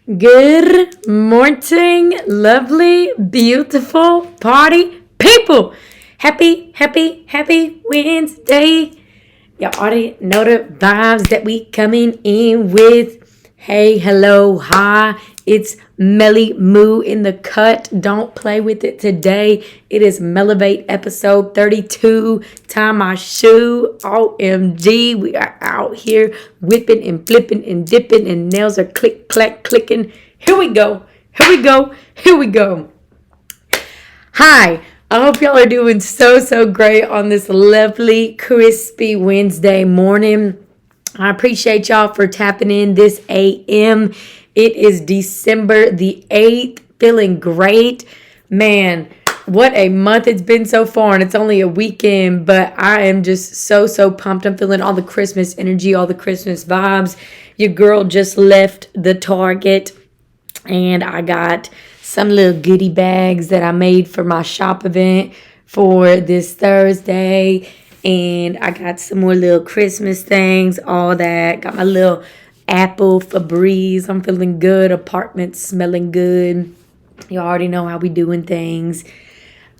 Good morning, lovely, beautiful party people. Happy Wednesday. Y'all already know the vibes that we coming in with. Hey, hello, hi. It's Melly Moo in the cut. Don't play with it today. It is Melevate episode 32. Tie my shoe. OMG. We are out here whipping and flipping and dipping and nails are click, clack, clicking. Here we go. Here we go. Hi. I hope y'all are doing so great on this lovely, crispy Wednesday morning. I appreciate y'all for tapping in this AM. It is December the 8th. Feeling great. Man, what a month it's been so far, and it's only a weekend, but I am just so pumped. I'm feeling all the Christmas energy, all the Christmas vibes. Your girl just left the Target, and I got some little goodie bags that I made for my shop event for this Thursday. And I got some more little Christmas things, all that. Got my little apple Febreze. I'm feeling good. Apartment smelling good. You already know how we doing things.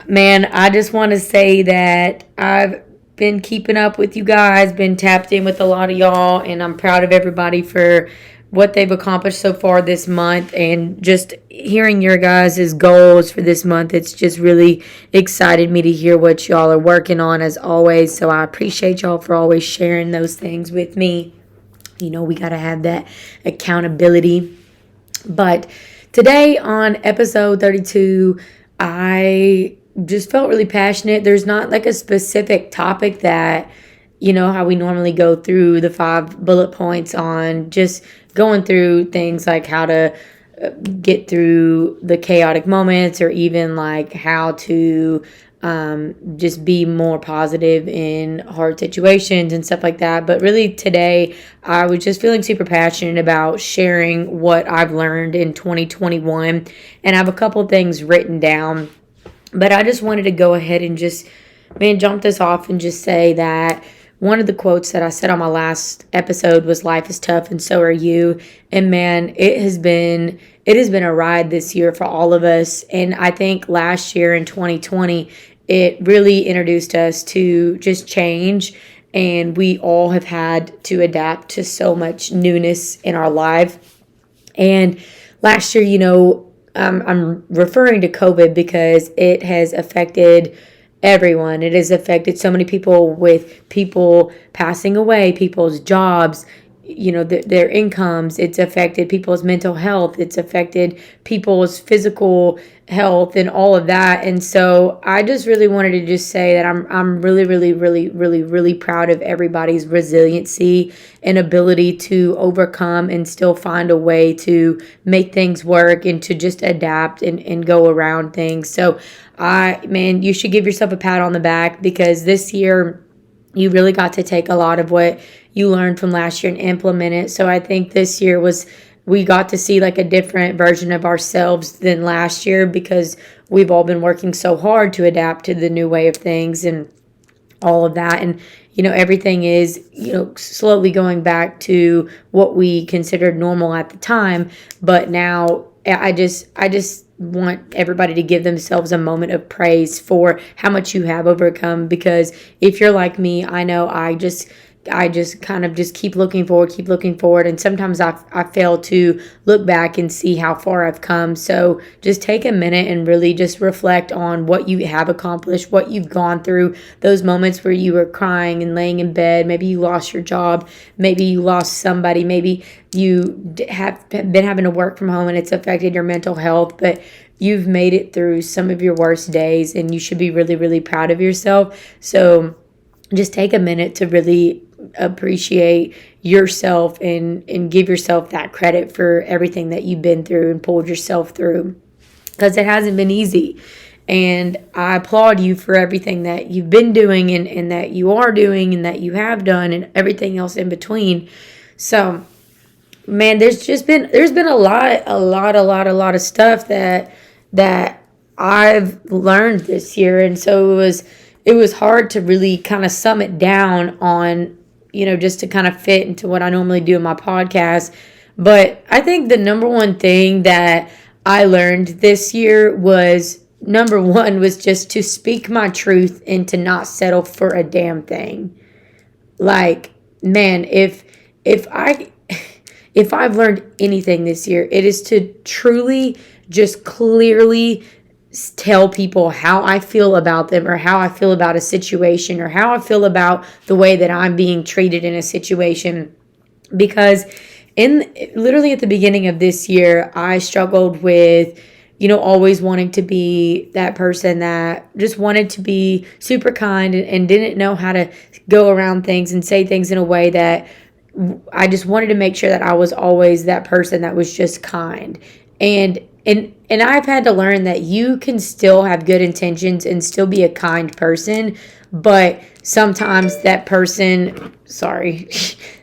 Man, I just want to say that I've been keeping up with you guys, been tapped in with a lot of y'all, and I'm proud of everybody for what they've accomplished so far this month, and just hearing your guys' goals for this month. It's just really excited me to hear what y'all are working on as always. So I appreciate y'all for always sharing those things with me. You know, we got to have that accountability. But today on episode 32, I just felt really passionate. There's not like a specific topic that, you know, how we normally go through the 5 bullet points on just going through things like how to get through the chaotic moments, or even like how to just be more positive in hard situations and stuff like that. But really today, I was just feeling super passionate about sharing what I've learned in 2021. And I have a couple things written down, but I just wanted to go ahead and just, jump this off and just say that one of the quotes that I said on my last episode was "Life is tough and so are you." And man, it has been a ride this year for all of us. And I think last year in 2020, it really introduced us to just change. And we all have had to adapt to so much newness in our life. And last year, I'm referring to COVID because it has affected everyone. It has affected so many people, with people passing away, people's jobs, their incomes. It's affected people's mental health. It's affected people's physical health and all of that. And so I just really wanted to just say that I'm really proud of everybody's resiliency and ability to overcome and still find a way to make things work and to just adapt and go around things. So you should give yourself a pat on the back, because this year you really got to take a lot of what you learned from last year and implement it. So I think this year we got to see like a different version of ourselves than last year, because we've all been working so hard to adapt to the new way of things and all of that. And, everything is, slowly going back to what we considered normal at the time. But now I just want everybody to give themselves a moment of praise for how much you have overcome. Because if you're like me, I know I just kind of just keep looking forward. And sometimes I fail to look back and see how far I've come. So just take a minute and really just reflect on what you have accomplished, what you've gone through, those moments where you were crying and laying in bed. Maybe you lost your job. Maybe you lost somebody. Maybe you have been having to work from home and it's affected your mental health, but you've made it through some of your worst days, and you should be really proud of yourself. So just take a minute to really appreciate yourself and give yourself that credit for everything that you've been through and pulled yourself through, because it hasn't been easy. And I applaud you for everything that you've been doing and that you are doing and that you have done and everything else in between. So man, there's been a lot of stuff that I've learned this year. And so it was hard to really kind of sum it down on, just to kind of fit into what I normally do in my podcast But I think the number one thing that I learned this year was number one was just to speak my truth and to not settle for a damn thing. Like, man, if I if I've learned anything this year, it is to truly just clearly tell people how I feel about them, or how I feel about a situation, or how I feel about the way that I'm being treated in a situation. Because in literally at the beginning of this year, I struggled with, always wanting to be that person that just wanted to be super kind, and didn't know how to go around things and say things in a way that I just wanted to make sure that I was always that person that was just kind. And I've had to learn that you can still have good intentions and still be a kind person, but sometimes that person, sorry,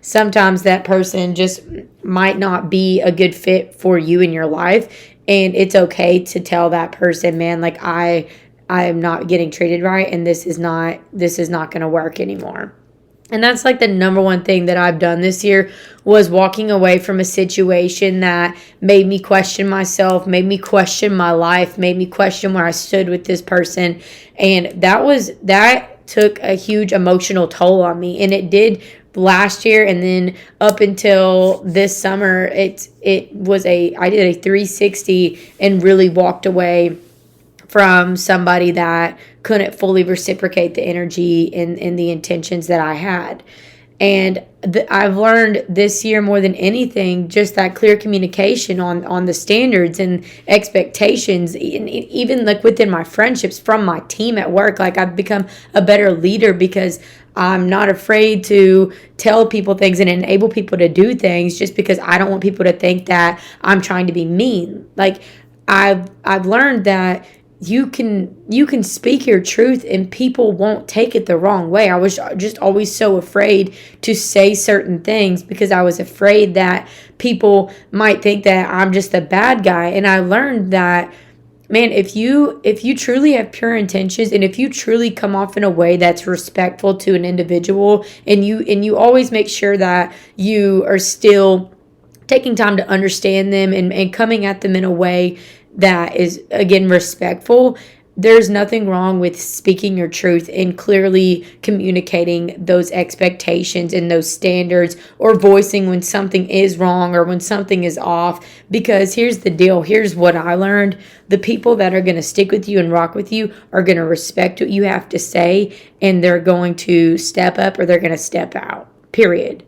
sometimes that person just might not be a good fit for you in your life. And it's okay to tell that person, man, like I am not getting treated right, and this is not going to work anymore. And that's like the number one thing that I've done this year, was walking away from a situation that made me question myself, made me question my life, made me question where I stood with this person. And that took a huge emotional toll on me. And it did last year, and then up until this summer, I did a 360 and really walked away from somebody that couldn't fully reciprocate the energy and the intentions that I had. And I've learned this year more than anything, just that clear communication on the standards and expectations, even like within my friendships, from my team at work. Like, I've become a better leader because I'm not afraid to tell people things and enable people to do things, just because I don't want people to think that I'm trying to be mean. Like, I've learned that you can speak your truth and people won't take it the wrong way. I was just always so afraid to say certain things because I was afraid that people might think that I'm just a bad guy. And I learned that, man, if you truly have pure intentions, and if you truly come off in a way that's respectful to an individual, and you always make sure that you are still taking time to understand them, and coming at them in a way that is, again, respectful, there's nothing wrong with speaking your truth and clearly communicating those expectations and those standards, or voicing when something is wrong or when something is off. Because here's the deal. Here's what I learned. The people that are going to stick with you and rock with you are going to respect what you have to say, and they're going to step up or they're going to step out, period.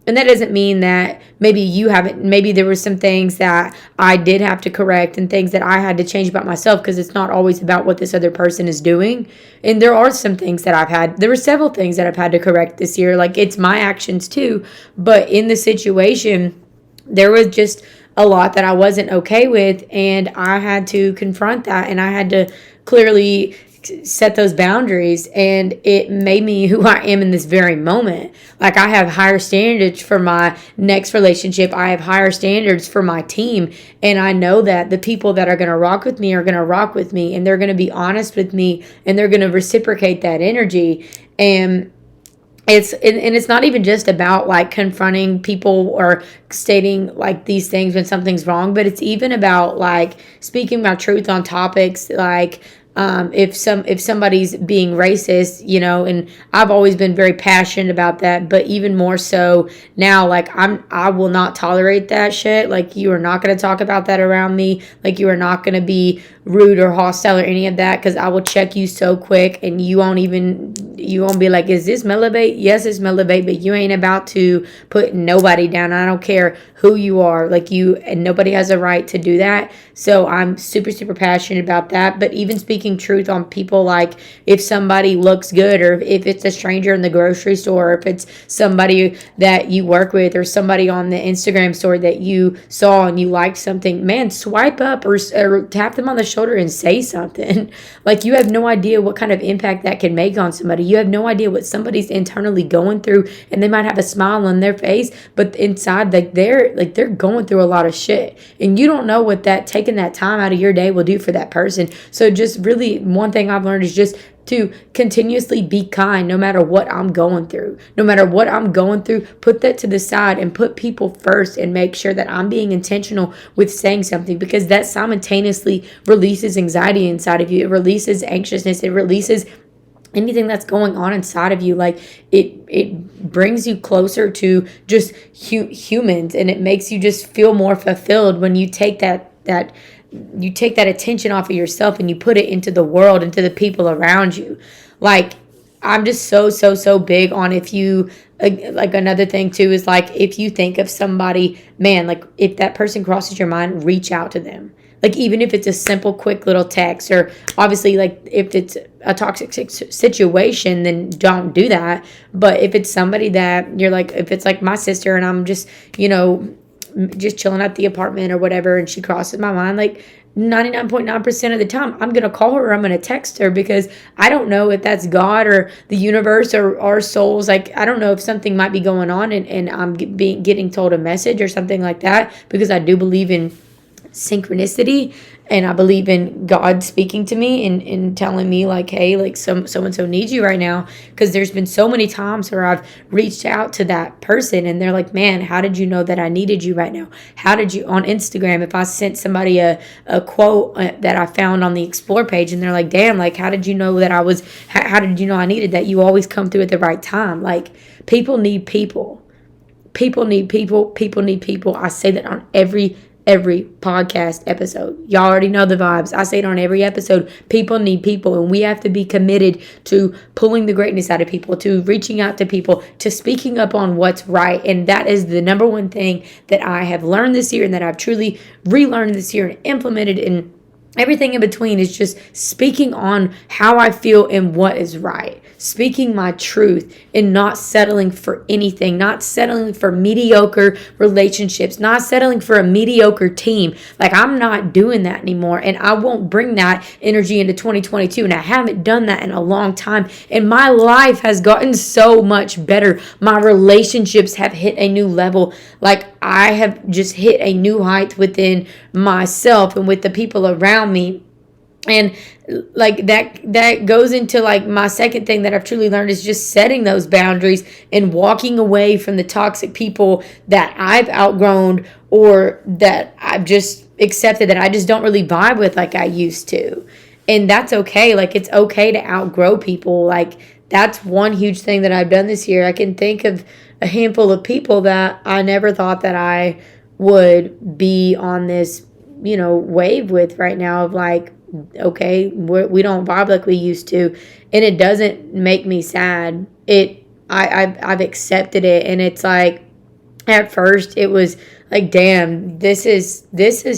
And that doesn't mean that maybe there were some things that I did have to correct and things that I had to change about myself, because it's not always about what this other person is doing. And there are some things that there were several things that I've had to correct this year. Like, it's my actions too. But in the situation, there was just a lot that I wasn't okay with, and I had to confront that, and I had to clearly set those boundaries, and it made me who I am in this very moment. Like, I have higher standards for my next relationship. I have higher standards for my team, and I know that the people that are going to rock with me are going to rock with me, and they're going to be honest with me, and they're going to reciprocate that energy. And it's not even just about like confronting people or stating like these things when something's wrong, but it's even about like speaking my truth on topics like if somebody's being racist, and I've always been very passionate about that, but even more so now, like I will not tolerate that shit. Like, you are not going to talk about that around me. Like, you are not going to be rude or hostile or any of that, because I will check you so quick, and you won't be like, is this Melevate? Yes, it's Melevate, but you ain't about to put nobody down. I don't care who you are, like, and nobody has a right to do that. So I'm super, super passionate about that. But even speaking truth on people, like if somebody looks good, or if it's a stranger in the grocery store, or if it's somebody that you work with, or somebody on the Instagram story that you saw and you liked something, man, swipe up or tap them on the shoulder and say something. Like, you have no idea what kind of impact that can make on somebody. You have no idea what somebody's internally going through, and they might have a smile on their face, but inside, they're going through a lot of shit, and you don't know what taking that time out of your day will do for that person. So just really, one thing I've learned is just to continuously be kind no matter what I'm going through. No matter what I'm going through, put that to the side and put people first and make sure that I'm being intentional with saying something, because that simultaneously releases anxiety inside of you. It releases anxiousness. It releases anything that's going on inside of you. Like it brings you closer to just humans, and it makes you just feel more fulfilled when you take that attention off of yourself and you put it into the world, into the people around you. Like, I'm just so big on, if you like, another thing too is like, if you think of somebody, man, like if that person crosses your mind, reach out to them. Like, even if it's a simple, quick little text, or obviously, like, if it's a toxic situation, then don't do that. But if it's somebody that you're like, if it's like my sister and I'm just, just chilling at the apartment or whatever, and she crosses my mind, like 99.9% of the time, I'm going to call her or I'm going to text her, because I don't know if that's God or the universe or our souls. Like, I don't know if something might be going on and I'm getting told a message or something like that, because I do believe in synchronicity, and I believe in God speaking to me and telling me like, hey, like so and so needs you right now. Because there's been so many times where I've reached out to that person and they're like, man, how did you know that I needed you right now? How did you, on Instagram, if I sent somebody a quote that I found on the explore page, and they're like, damn, like, how did you know that how did you know I needed that? You always come through at the right time. Like, people need people. People need people. People need people. I say that on every podcast episode. Y'all already know the vibes. I say it on every episode. People need people, and we have to be committed to pulling the greatness out of people, to reaching out to people, to speaking up on what's right. And that is the number one thing that I have learned this year, and that I've truly relearned this year and implemented in everything in between, is just speaking on how I feel and what is right. Speaking my truth and not settling for anything, not settling for mediocre relationships, not settling for a mediocre team. Like, I'm not doing that anymore, and I won't bring that energy into 2022, and I haven't done that in a long time. And my life has gotten so much better. My relationships have hit a new level. Like, I have just hit a new height within myself and with the people around me. And like that goes into like my second thing that I've truly learned, is just setting those boundaries and walking away from the toxic people that I've outgrown, or that I've just accepted that I just don't really vibe with like I used to. And that's okay. Like, it's okay to outgrow people. Like, that's one huge thing that I've done this year. I can think of a handful of people that I never thought that I would be on this, wave with right now, of like, okay, we don't vibe like we used to, and it doesn't make me sad. I've accepted it, and it's like, at first it was like, damn, this is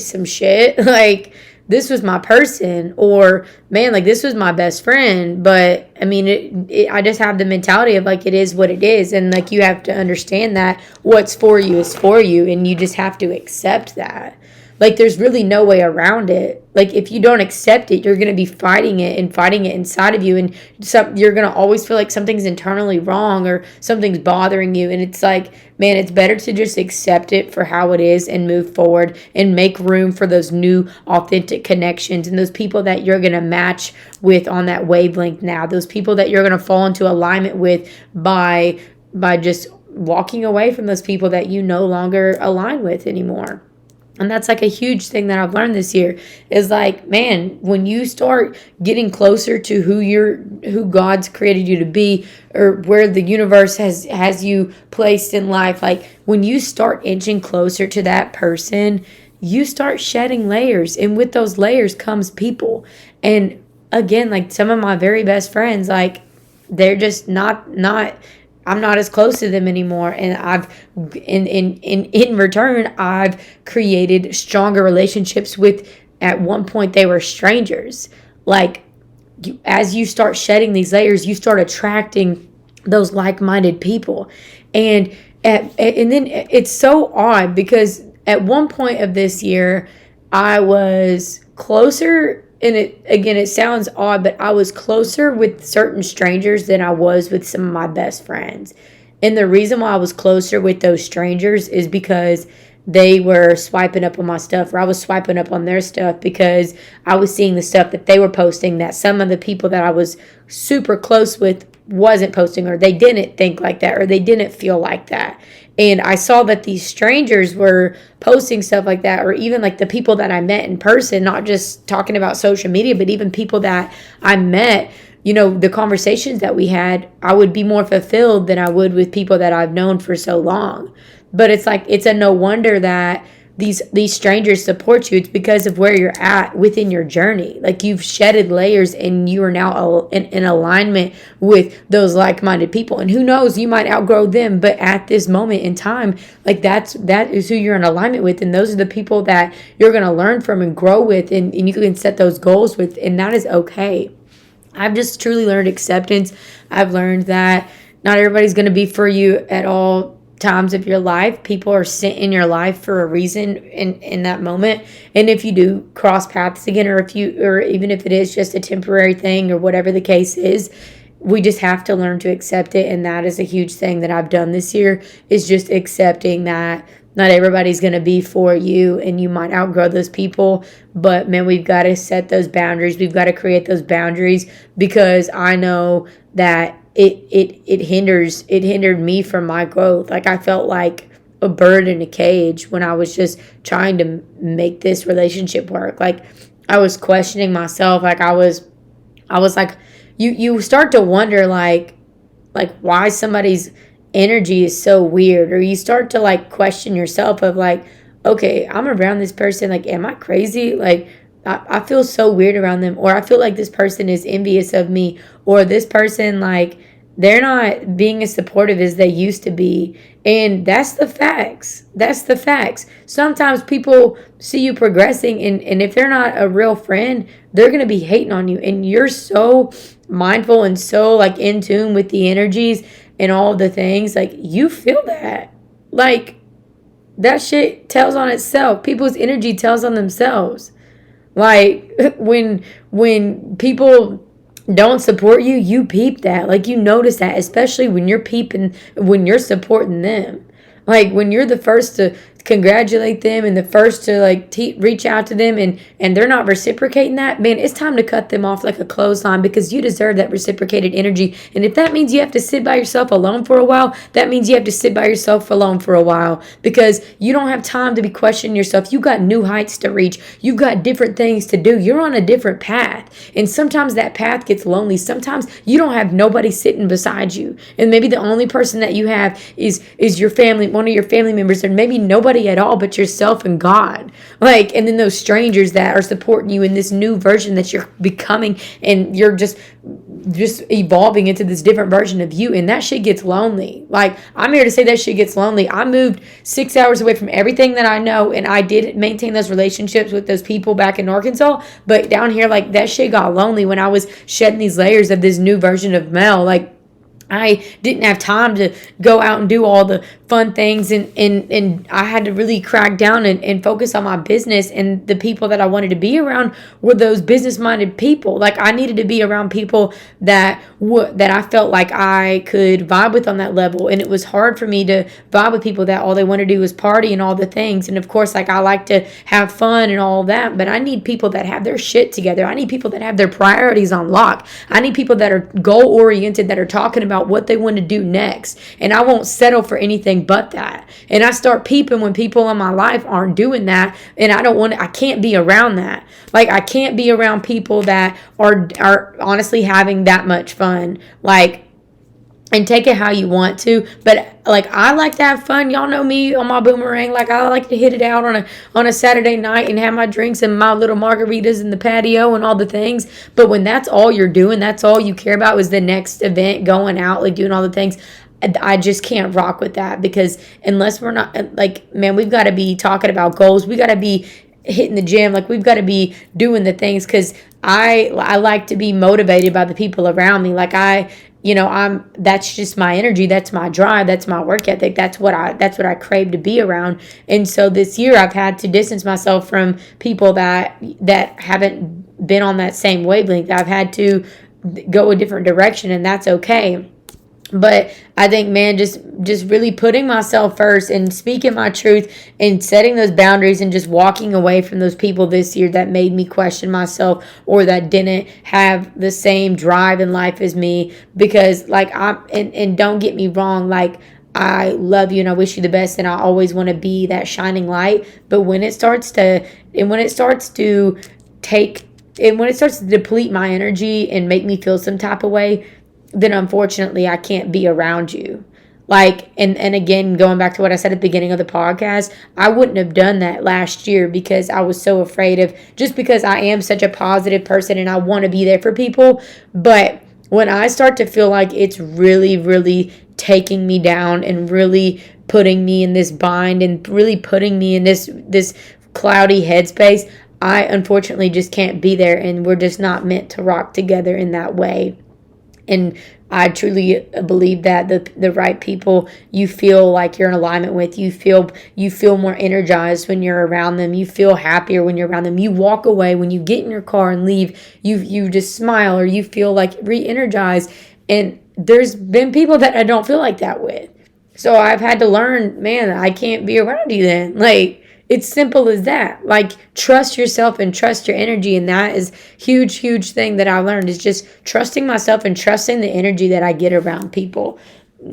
some shit. Like, this was my person, or man, like, this was my best friend. But I mean, I just have the mentality of like, it is what it is, and like, you have to understand that what's for you is for you, and you just have to accept that. Like, there's really no way around it. Like, if you don't accept it, you're going to be fighting it inside of you. And you're going to always feel like something's internally wrong or something's bothering you. And it's like, man, it's better to just accept it for how it is and move forward and make room for those new authentic connections and those people that you're going to match with on that wavelength now. Those people that you're going to fall into alignment with by just walking away from those people that you no longer align with anymore. And that's like a huge thing that I've learned this year, is like, man, when you start getting closer to who God's created you to be, or where the universe has you placed in life, like, when you start inching closer to that person, you start shedding layers, and with those layers comes people. And again, like, some of my very best friends, like, they're just not I'm not as close to them anymore, and I've in return I've created stronger relationships with, at one point they were strangers. Like, as you start shedding these layers, you start attracting those like-minded people, and then it's so odd, because at one point of this year I was closer. And it sounds odd, but I was closer with certain strangers than I was with some of my best friends. And the reason why I was closer with those strangers is because they were swiping up on my stuff, or I was swiping up on their stuff, because I was seeing the stuff that they were posting that some of the people that I was super close with wasn't posting, or they didn't think like that, or they didn't feel like that. And I saw that these strangers were posting stuff like that, or even like the people that I met in person, not just talking about social media, but even people that I met, the conversations that we had, I would be more fulfilled than I would with people that I've known for so long. But it's like, it's a no wonder that these strangers support you. It's because of where you're at within your journey. Like, you've shedded layers and you are now in alignment with those like-minded people. And who knows, you might outgrow them, but at this moment in time, like, that is who you're in alignment with. And those are the people that you're going to learn from and grow with, and you can set those goals with, and that is okay. I've just truly learned acceptance. I've learned that not everybody's going to be for you at all times of your life. People are sent in your life for a reason in that moment. And if you do cross paths again, or even if it is just a temporary thing, or whatever the case is, we just have to learn to accept it. And that is a huge thing that I've done this year, is just accepting that not everybody's going to be for you, and you might outgrow those people. But man, we've got to set those boundaries. We've got to create those boundaries, because I know that it hindered me from my growth. Like, I felt like a bird in a cage when I was just trying to make this relationship work. Like, I was questioning myself. Like, I was like, you start to wonder like why somebody's energy is so weird, or you start to like question yourself of like, okay, I'm around this person, like, am I crazy? Like, I feel so weird around them, or I feel like this person is envious of me, or this person, like, they're not being as supportive as they used to be. And that's the facts. Sometimes people see you progressing, and if they're not a real friend, they're going to be hating on you. And you're so mindful and so like in tune with the energies and all the things, like, you feel that. Like, that shit tells on itself. People's energy tells on themselves. Like, when people don't support you, you peep that. Like, you notice that, especially when you're supporting them. Like, when you're the first to congratulate them and the first to like reach out to them, and they're not reciprocating that, man, it's time to cut them off like a clothesline, because you deserve that reciprocated energy. And if that means you have to sit by yourself alone for a while, that means you have to sit by yourself alone for a while, because you don't have time to be questioning yourself. You got new heights to reach. You got different things to do. You're on a different path, and sometimes that path gets lonely. Sometimes you don't have nobody sitting beside you, and maybe the only person that you have is your family, one of your family members, or maybe nobody at all but yourself and God. Like, and then those strangers that are supporting you in this new version that you're becoming, and you're just evolving into this different version of you, and that shit gets lonely. Like, I'm here to say that shit gets lonely. I moved 6 hours away from everything that I know, and I did maintain those relationships with those people back in Arkansas, but down here, like, that shit got lonely when I was shedding these layers of this new version of Mel. Like, I didn't have time to go out and do all the fun things, and I had to really crack down and focus on my business, and the people that I wanted to be around were those business-minded people. Like, I needed to be around people that I felt like I could vibe with on that level, and it was hard for me to vibe with people that all they want to do is party and all the things. And of course, like, I like to have fun and all that, but I need people that have their shit together. I need people that have their priorities on lock. I need people that are goal-oriented, that are talking about what they want to do next, and I won't settle for anything but that. And I start peeping when people in my life aren't doing that, and I can't be around that. Like, I can't be around people that are honestly having that much fun. Like, and take it how you want to, but like, I like to have fun. Y'all know me on my boomerang. Like, I like to hit it out on a Saturday night and have my drinks and my little margaritas in the patio and all the things. But when that's all you're doing, that's all you care about, was the next event, going out, like, doing all the things, I just can't rock with that. Because unless we're not, like, man, we've got to be talking about goals. We got to be hitting the gym. Like, we've got to be doing the things, because I like to be motivated by the people around me. Like, that's just my energy. That's my drive. That's my work ethic. That's what I crave to be around. And so this year I've had to distance myself from people that haven't been on that same wavelength. I've had to go a different direction, and that's okay. But I think, man, just really putting myself first and speaking my truth and setting those boundaries and just walking away from those people this year that made me question myself or that didn't have the same drive in life as me. Because like and don't get me wrong, like I love you and I wish you the best and I always want to be that shining light. But when it starts to take and when it starts to deplete my energy and make me feel some type of way, then unfortunately I can't be around you. Like, and again, going back to what I said at the beginning of the podcast, I wouldn't have done that last year because I was so afraid of, just because I am such a positive person and I want to be there for people. But when I start to feel like it's really, really taking me down and really putting me in this bind and really putting me in this cloudy headspace, I unfortunately just can't be there, and we're just not meant to rock together in that way. And I truly believe that the right people you feel like you're in alignment with, you feel more energized when you're around them. You feel happier when you're around them. You walk away when you get in your car and leave. You just smile or you feel like re-energized. And there's been people that I don't feel like that with. So I've had to learn, man, I can't be around you then. Like, it's simple as that. Like, trust yourself and trust your energy. And that is huge thing that I learned, is just trusting myself and trusting the energy that I get around people.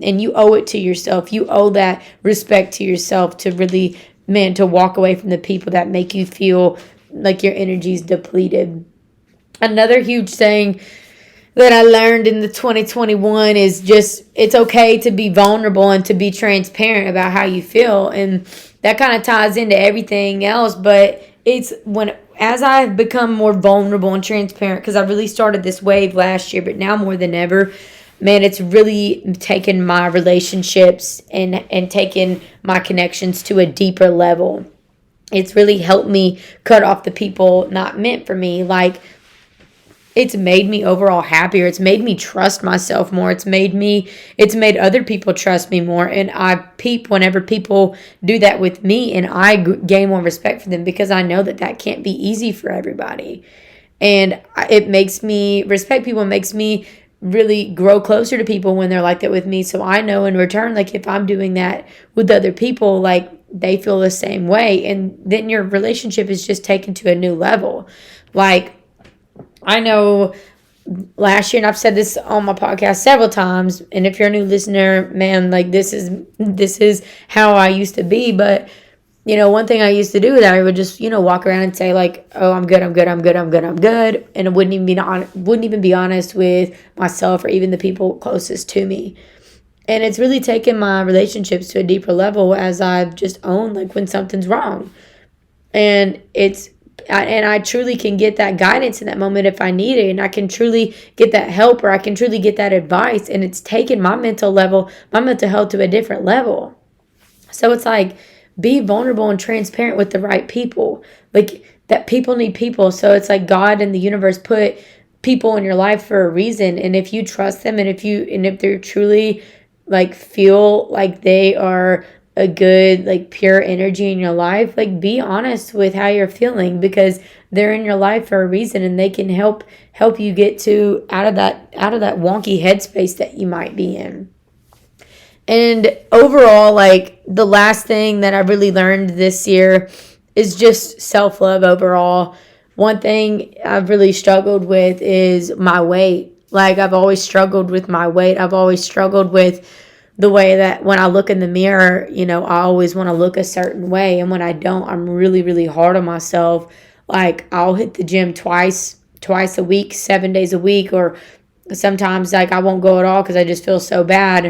And you owe it to yourself. You owe that respect to yourself to really, man, to walk away from the people that make you feel like your energy's depleted. Another huge thing that I learned in the 2021 is just, it's okay to be vulnerable and to be transparent about how you feel. And that kind of ties into everything else, but it's as I've become more vulnerable and transparent, because I really started this wave last year, but now more than ever, man, it's really taken my relationships and taken my connections to a deeper level. It's really helped me cut off the people not meant for me. Like, it's made me overall happier. It's made me trust myself more. It's made other people trust me more. And I peep whenever people do that with me, and I gain more respect for them, because I know that can't be easy for everybody. And it makes me respect people, and makes me really grow closer to people when they're like that with me. So I know in return, like, if I'm doing that with other people, like, they feel the same way. And then your relationship is just taken to a new level. Like, I know last year, and I've said this on my podcast several times, and if you're a new listener, man, like, this is how I used to be. But, one thing I used to do is I would just, walk around and say, like, oh, I'm good, and I wouldn't even be honest with myself or even the people closest to me. And it's really taken my relationships to a deeper level as I've just owned, like, when something's wrong. And I truly can get that guidance in that moment if I need it. And I can truly get that help, or I can truly get that advice. And it's taken my mental health to a different level. So it's like, be vulnerable and transparent with the right people. Like, that people need people. So it's like God and the universe put people in your life for a reason. And if you trust them, and if they're truly, like, feel like they are a good, like, pure energy in your life, like, be honest with how you're feeling, because they're in your life for a reason, and they can help you get out of that wonky headspace that you might be in. And overall, like, the last thing that I really learned this year is just self-love overall. One thing I've really struggled with is my weight. Like, I've always struggled with my weight. I've always struggled with the way that when I look in the mirror, I always want to look a certain way. And when I don't, I'm really, really hard on myself. Like, I'll hit the gym twice a week, 7 days a week, or sometimes, like, I won't go at all because I just feel so bad.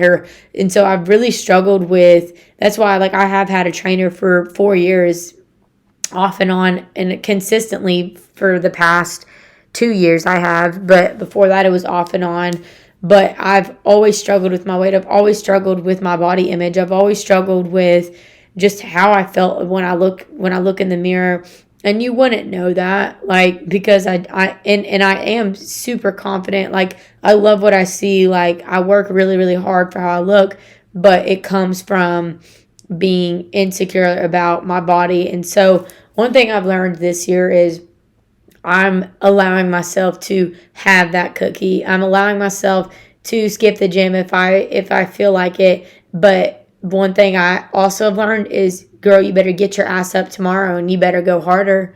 And so I've really struggled with, that's why, like, I have had a trainer for 4 years off and on, and consistently for the past 2 years I have. But before that, it was off and on. But I've always struggled with my weight. I've always struggled with my body image. I've always struggled with just how I felt when I look in the mirror. And you wouldn't know that, like, because I am super confident. Like, I love what I see. Like, I work really, really hard for how I look, but it comes from being insecure about my body. And so one thing I've learned this year is I'm allowing myself to have that cookie. I'm allowing myself to skip the gym if I feel like it. But one thing I also have learned is, girl, you better get your ass up tomorrow and you better go harder.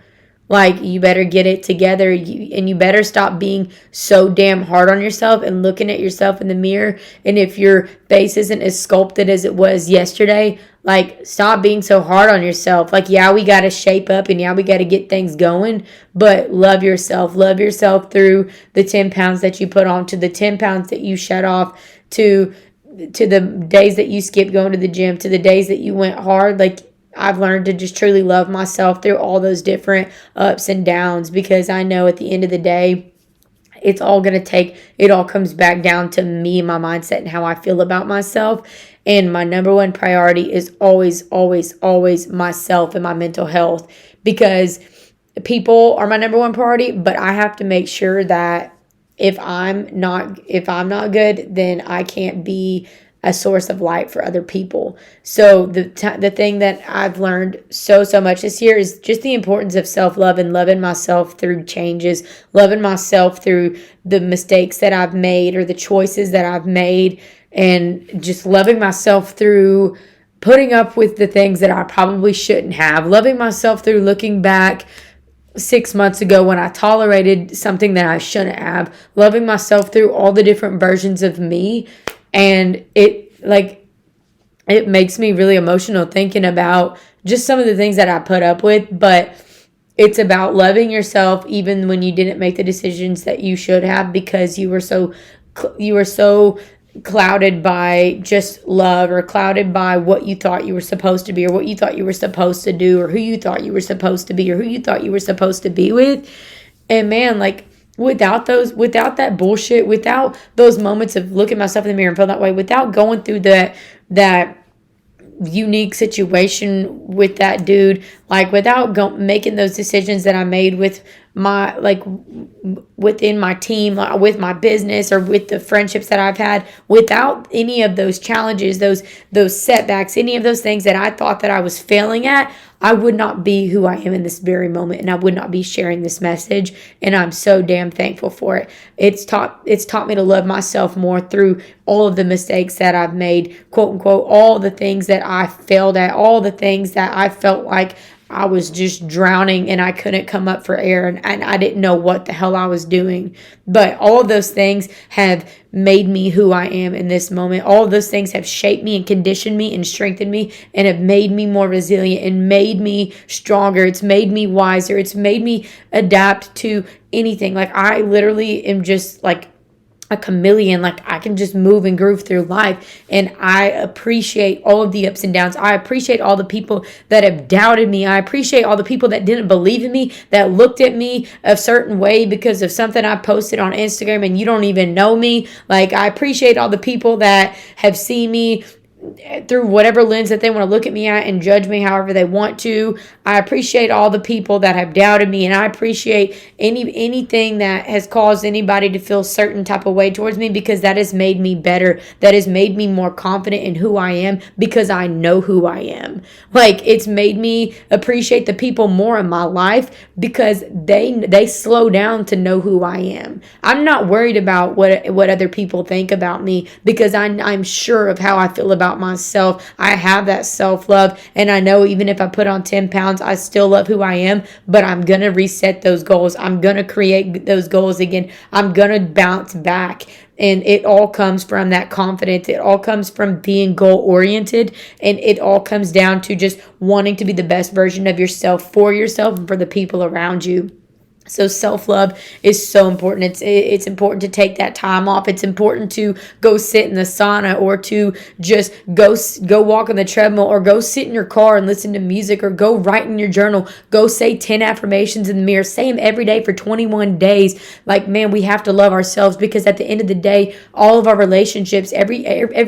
Like, you better get it together, and you better stop being so damn hard on yourself and looking at yourself in the mirror. And if your face isn't as sculpted as it was yesterday, like, stop being so hard on yourself. Like, yeah, we got to shape up, and yeah, we got to get things going, but love yourself. Love yourself through the 10 pounds that you put on, to the 10 pounds that you shed off, to the days that you skipped going to the gym, to the days that you went hard. Like, I've learned to just truly love myself through all those different ups and downs, because I know at the end of the day, it all comes back down to me, my mindset, and how I feel about myself. And my number one priority is always, always, always myself and my mental health, because people are my number one priority, but I have to make sure that if I'm not good, then I can't be a source of light for other people. So the thing that I've learned so much this year is just the importance of self-love, and loving myself through changes, loving myself through the mistakes that I've made or the choices that I've made, and just loving myself through putting up with the things that I probably shouldn't have, loving myself through looking back 6 months ago when I tolerated something that I shouldn't have, loving myself through all the different versions of me. And it makes me really emotional thinking about just some of the things that I put up with. But it's about loving yourself even when you didn't make the decisions that you should have, because you were so clouded by just love, or clouded by what you thought you were supposed to be, or what you thought you were supposed to do, or who you thought you were supposed to be, or who you thought you were supposed to be with. And man, like, without that bullshit, without those moments of looking myself in the mirror and feel that way, without going through that unique situation with that dude, like, without making those decisions that I made with my, like, within my team, like, with my business, or with the friendships that I've had, without any of those challenges, those setbacks, any of those things that I thought that I was failing at, I would not be who I am in this very moment, and I would not be sharing this message. And I'm so damn thankful for it. It's taught me to love myself more through all of the mistakes that I've made, quote unquote, all the things that I failed at, all the things that I felt like I was just drowning and I couldn't come up for air, and I didn't know what the hell I was doing. But all of those things have made me who I am in this moment. All of those things have shaped me and conditioned me and strengthened me, and have made me more resilient and made me stronger. It's made me wiser. It's made me adapt to anything. Like, I literally am just like a chameleon. Like, I can just move and groove through life, and I appreciate all of the ups and downs. I appreciate all the people that have doubted me. I appreciate all the people that didn't believe in me, that looked at me a certain way because of something I posted on Instagram and you don't even know me. Like, I appreciate all the people that have seen me through whatever lens that they want to look at me at and judge me however they want to. I appreciate all the people that have doubted me, and I appreciate anything that has caused anybody to feel certain type of way towards me, because that has made me better. That has made me more confident in who I am, because I know who I am. Like, it's made me appreciate the people more in my life because they slow down to know who I am. I'm not worried about what other people think about me, because I'm sure of how I feel about myself. I have that self-love, and I know even if I put on 10 pounds, I still love who I am, but I'm going to reset those goals. I'm going to create those goals again. I'm going to bounce back. And it all comes from that confidence. It all comes from being goal-oriented, and it all comes down to just wanting to be the best version of yourself, for yourself and for the people around you. So self-love is so important. It's important to take that time off. It's important to go sit in the sauna, or to just go walk on the treadmill, or go sit in your car and listen to music, or go write in your journal. Go say 10 affirmations in the mirror. Say them every day for 21 days. Like, man, we have to love ourselves, because at the end of the day, all of our relationships, every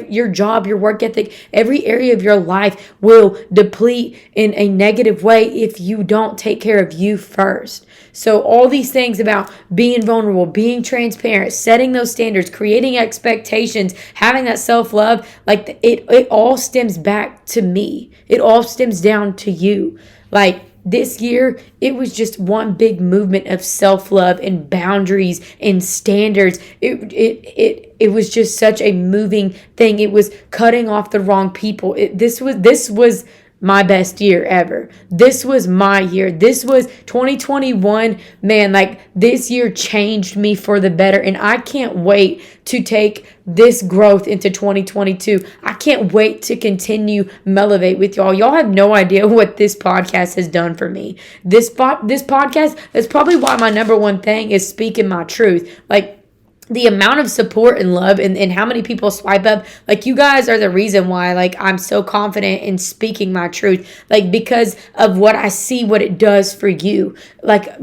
your job, your work ethic, every area of your life will deplete in a negative way if you don't take care of you first. So all these things about being vulnerable, being transparent, setting those standards, creating expectations, having that self-love, like, it all stems back to me. It all stems down to you. Like, this year, it was just one big movement of self-love and boundaries and standards. It was just such a moving thing. It was cutting off the wrong people. This was my best year ever. This was my year. This was 2021. Man, like this year changed me for the better. And I can't wait to take this growth into 2022. I can't wait to continue Melevate with y'all. Y'all have no idea what this podcast has done for me. This podcast, that's probably why my number one thing is speaking my truth. Like, the amount of support and love and how many people swipe up, like you guys are the reason why like I'm so confident in speaking my truth, like because of what I see, what it does for you. Like,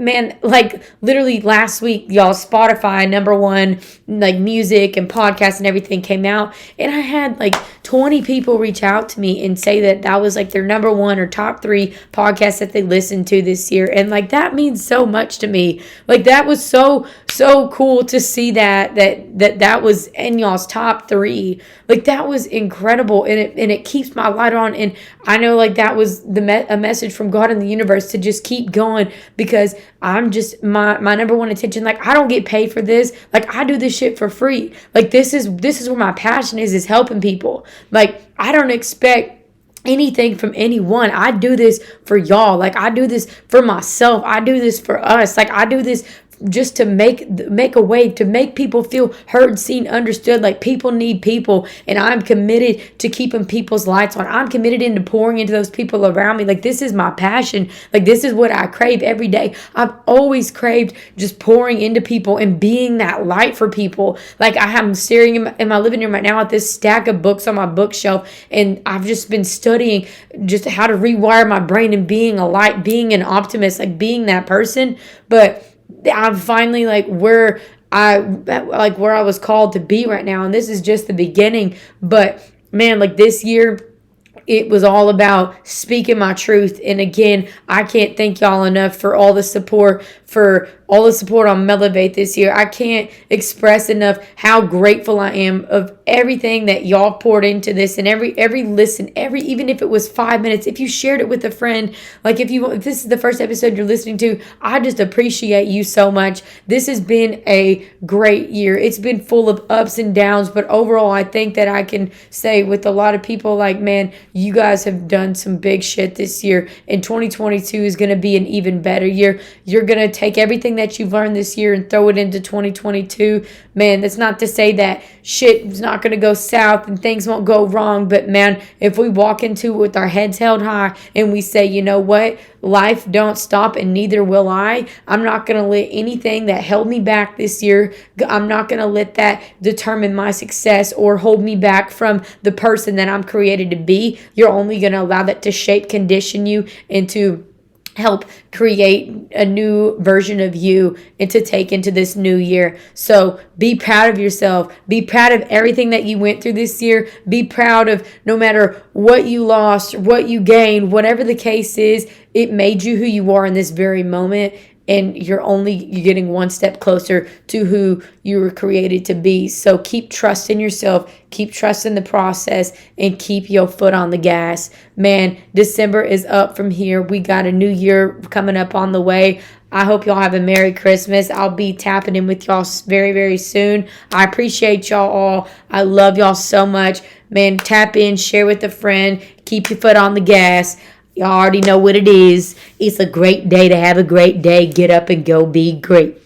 man, like literally last week, y'all, Spotify #1 like music and podcasts and everything came out, and I had like 20 people reach out to me and say that was like their #1 or top 3 podcast that they listened to this year. And like that means so much to me. Like that was so cool to see that was in y'all's top 3. Like that was incredible, and it keeps my light on. And I know like that was a message from God in the universe to just keep going, because I'm just my #1 attention. Like I don't get paid for this. Like I do this shit for free. Like this is where my passion is helping people. Like I don't expect anything from anyone. I do this for y'all. Like I do this for myself. I do this for us. Like I do this just to make a way to make people feel heard, seen, understood. Like people need people, and I'm committed to keeping people's lights on. I'm committed into pouring into those people around me. Like this is my passion. Like this is what I crave every day. I've always craved just pouring into people and being that light for people. Like I am staring in my living room right now at this stack of books on my bookshelf, and I've just been studying just how to rewire my brain and being a light, being an optimist, like being that person. But I'm finally like where I was called to be right now, and this is just the beginning. But man, like this year, it was all about speaking my truth. And again, I can't thank y'all enough for all the support on Melevate this year. I can't express enough how grateful I am of everything that y'all poured into this, and every listen, even if it was 5 minutes, if you shared it with a friend, like if this is the first episode you're listening to, I just appreciate you so much. This has been a great year. It's been full of ups and downs, but overall, I think that I can say with a lot of people, like, man, you guys have done some big shit this year, and 2022 is going to be an even better year. You're going to take everything that you've learned this year and throw it into 2022. Man, that's not to say that shit is not going to go south and things won't go wrong, but man, if we walk into it with our heads held high and we say, you know what, life don't stop and neither will I. I'm not going to let anything that held me back this year, I'm not going to let that determine my success or hold me back from the person that I'm created to be. You're only going to allow that to shape, condition you into help create a new version of you and to take into this new year. So be proud of yourself. Be proud of everything that you went through this year. Be proud of no matter what you lost, what you gained, whatever the case is, it made you who you are in this very moment. And you're getting one step closer to who you were created to be. So keep trusting yourself, keep trusting the process, and keep your foot on the gas. Man, December is up from here. We got a new year coming up on the way. I hope y'all have a Merry Christmas. I'll be tapping in with y'all very, very soon. I appreciate y'all all. I love y'all so much. Man, tap in, share with a friend, keep your foot on the gas. Y'all already know what it is. It's a great day to have a great day. Get up and go be great.